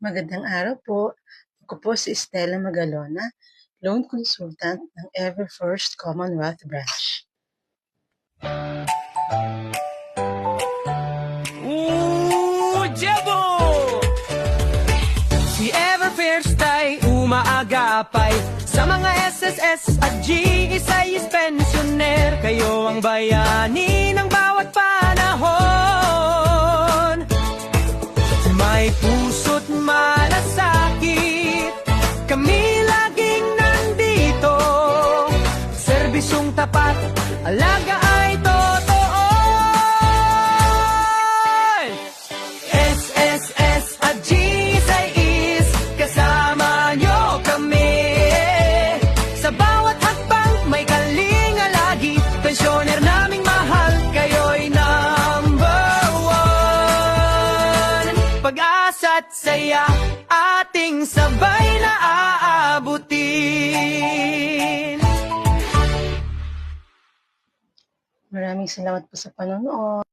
Magandang araw po. Ako po si Estela Magalona, Loan Consultant ng Everfirst Commonwealth Branch. Jebo! Si Everfirst ay umaagapay sa mga SSS at GS ay pensioner. Kayo ang bayani ng bawat panahon. May puso't malasakit, kami laging nandito. Serbisyong tapat, alaga ay totoo. SSS at GSIS, kasama nyo kami. Sa bawat hakbang may kalinga lagi. Pensioner naming mahal, kayo'y number one. Pag-asa't saya, ating sabay na aabutin. Maraming salamat po sa panonood.